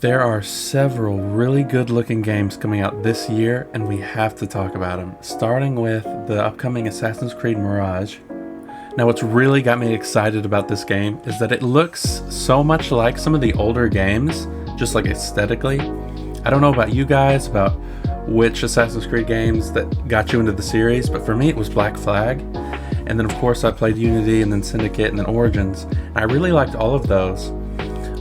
There are several really good looking games coming out this year, and we have to talk about them, starting with the upcoming Assassin's Creed Mirage. Now, what's really got me excited about this game is that it looks so much like some of the older games, just like aesthetically. I don't know about you guys, about which Assassin's Creed games that got you into the series, but for me it was Black Flag. And then of course I played Unity and then Syndicate and then Origins. And I really liked all of those.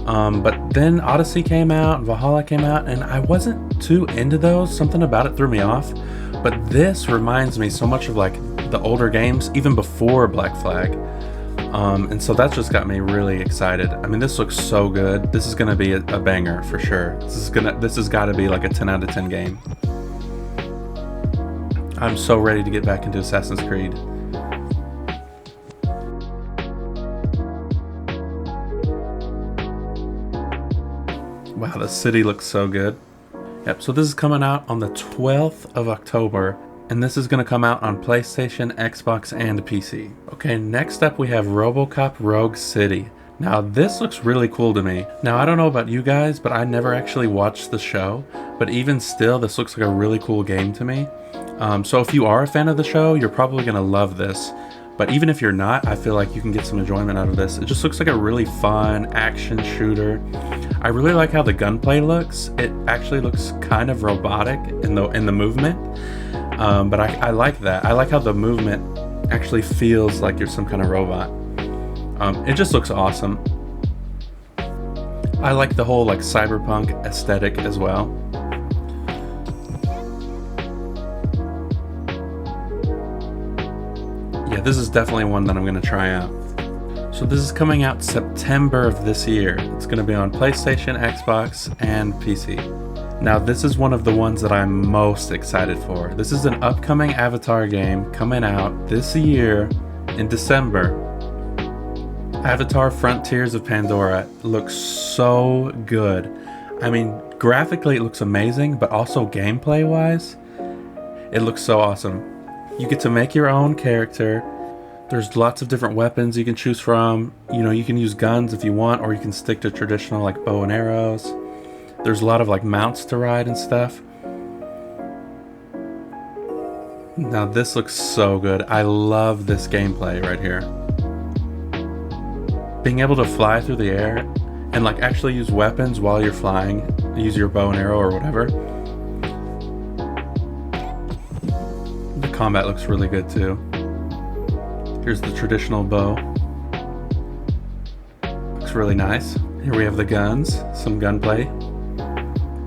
But then Odyssey came out, Valhalla came out, and I wasn't too into those. Something about it threw me off. But this reminds me so much of like the older games, even before Black Flag. And so that's just got me really excited. I mean, this looks so good. This is gonna be a banger for sure. This has got to be like a 10 out of 10 game. I'm so ready to get back into Assassin's Creed. Wow, the city looks so good. Yep, so this is coming out on the 12th of October, and this is going to come out on PlayStation, Xbox, and PC. Okay, next up we have Robocop Rogue City. Now this looks really cool to me. Now I don't know about you guys, but I never actually watched the show, but even still this looks like a really cool game to me. So if you are a fan of the show, you're probably going to love this. But even if you're not, I feel like you can get some enjoyment out of this. It just looks like a really fun action shooter. I really like how the gunplay looks. It actually looks kind of robotic in the movement. But I like that. I like how the movement actually feels like you're some kind of robot. It just looks awesome. I like the whole like cyberpunk aesthetic as well. Yeah, this is definitely one that I'm going to try out. So this is coming out September of this year. It's going to be on PlayStation, Xbox, and PC. Now this is one of the ones that I'm most excited for. This is an upcoming Avatar game coming out this year in December. Avatar Frontiers of Pandora looks so good. I mean, graphically it looks amazing, but also gameplay wise, it looks so awesome. You get to make your own character. There's lots of different weapons you can choose from. You know, you can use guns if you want, or you can stick to traditional like bow and arrows. There's a lot of like mounts to ride and stuff. Now this looks so good. I love this gameplay right here. Being able to fly through the air and like actually use weapons while you're flying, use your bow and arrow or whatever. The combat looks really good too. Here's the traditional bow. Looks really nice. Here we have the guns, some gunplay.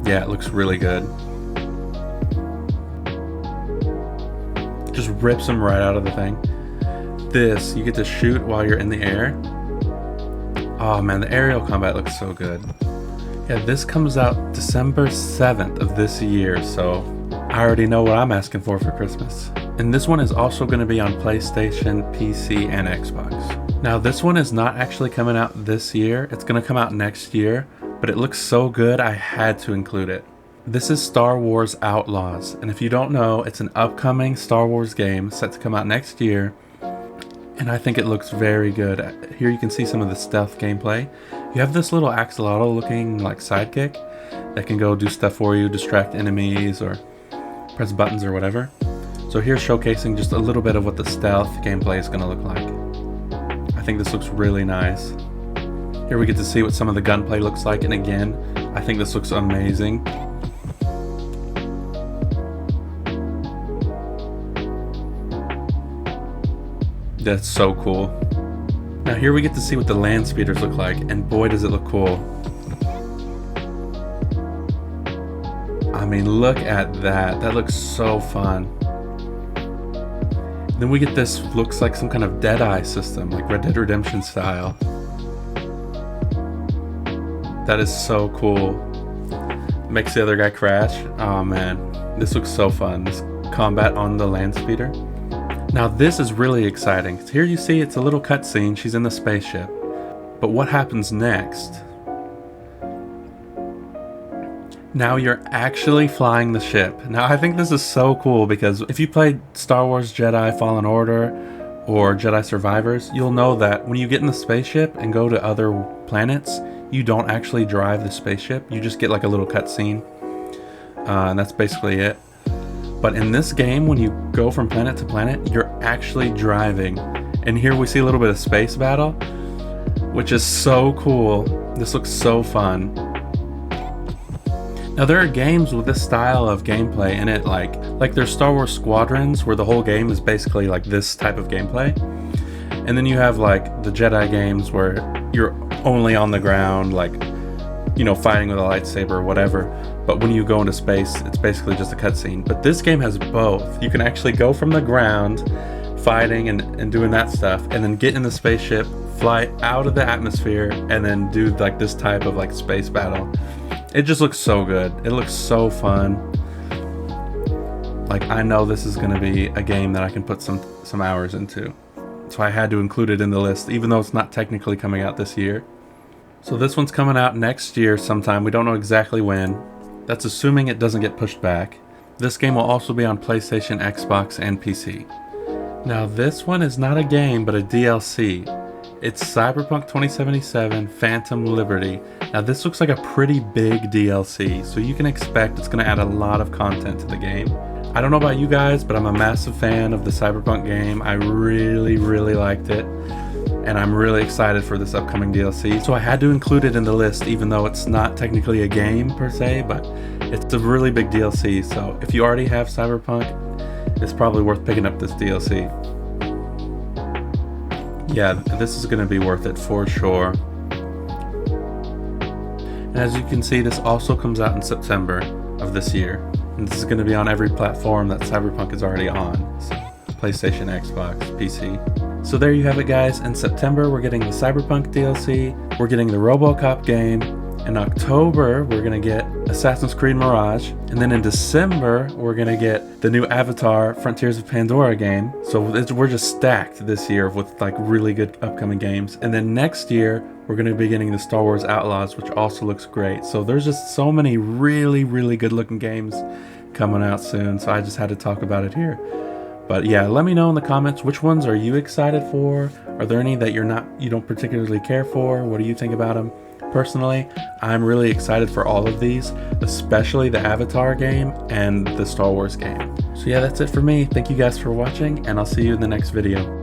Yeah, it looks really good. Just rips them right out of the thing. This, you get to shoot while you're in the air. Oh man, the aerial combat looks so good. Yeah, this comes out December 7th of this year, so I already know what I'm asking for Christmas. And this one is also going to be on PlayStation, PC, and Xbox. Now this one is not actually coming out this year. It's going to come out next year, but it looks so good I had to include it. This is Star Wars Outlaws, and if you don't know, it's an upcoming Star Wars game set to come out next year, and I think it looks very good. Here you can see some of the stealth gameplay. You have this little axolotl looking like sidekick that can go do stuff for you, distract enemies, or press buttons or whatever. So here's showcasing just a little bit of what the stealth gameplay is going to look like. I think this looks really nice. Here we get to see what some of the gunplay looks like, and again, I think this looks amazing. That's so cool. Now here we get to see what the land speeders look like, and boy does it look cool. I mean, look at that. That looks so fun. Then we get this, looks like some kind of Deadeye system, like Red Dead Redemption style. That is so cool. Makes the other guy crash. Oh man, this looks so fun. This combat on the land speeder. Now this is really exciting. Here you see it's a little cutscene. She's in the spaceship. But what happens next? Now you're actually flying the ship. Now I think this is so cool because if you played Star Wars Jedi Fallen Order or Jedi Survivors, you'll know that when you get in the spaceship and go to other planets, you don't actually drive the spaceship. You just get like a little cutscene, and that's basically it. But in this game, when you go from planet to planet, you're actually driving. And here we see a little bit of space battle, which is so cool. This looks so fun. Now there are games with this style of gameplay in it, like there's Star Wars Squadrons, where the whole game is basically like this type of gameplay. And then you have like the Jedi games where you're only on the ground, like, you know, fighting with a lightsaber or whatever. But when you go into space, it's basically just a cutscene. But this game has both. You can actually go from the ground, fighting and doing that stuff, and then get in the spaceship, fly out of the atmosphere, and then do like this type of like space battle. It just looks so good. It looks so fun. Like, I know this is going to be a game that I can put some hours into. So I had to include it in the list, even though it's not technically coming out this year. So this one's coming out next year sometime. We don't know exactly when. That's assuming it doesn't get pushed back. This game will also be on PlayStation, Xbox, and PC. Now this one is not a game, but a DLC. It's Cyberpunk 2077 Phantom Liberty. Now this looks like a pretty big DLC, so you can expect it's going to add a lot of content to the game. I don't know about you guys, but I'm a massive fan of the Cyberpunk game. I really liked it, and I'm really excited for this upcoming DLC. So I had to include it in the list, even though it's not technically a game per se, but it's a really big DLC. So if you already have Cyberpunk, it's probably worth picking up this DLC. Yeah, this is going to be worth it for sure. And as you can see, this also comes out in September of this year. And this is going to be on every platform that Cyberpunk is already on. So PlayStation, Xbox, PC. So there you have it, guys. In September, we're getting the Cyberpunk DLC. We're getting the Robocop game. In October, we're going to get Assassins Creed Mirage. And then in December, we're going to get the new Avatar Frontiers of Pandora game. So we're just stacked this year with like really good upcoming games. And then next year, we're going to be getting the Star Wars Outlaws, which also looks great. So there's just so many really good looking games coming out soon. So I just had to talk about it here. But yeah, let me know in the comments, which ones are you excited for? Are there any that you don't particularly care for? What do you think about them? Personally, I'm really excited for all of these, especially the Avatar game and the Star Wars game. So yeah, that's it for me. Thank you guys for watching, and I'll see you in the next video.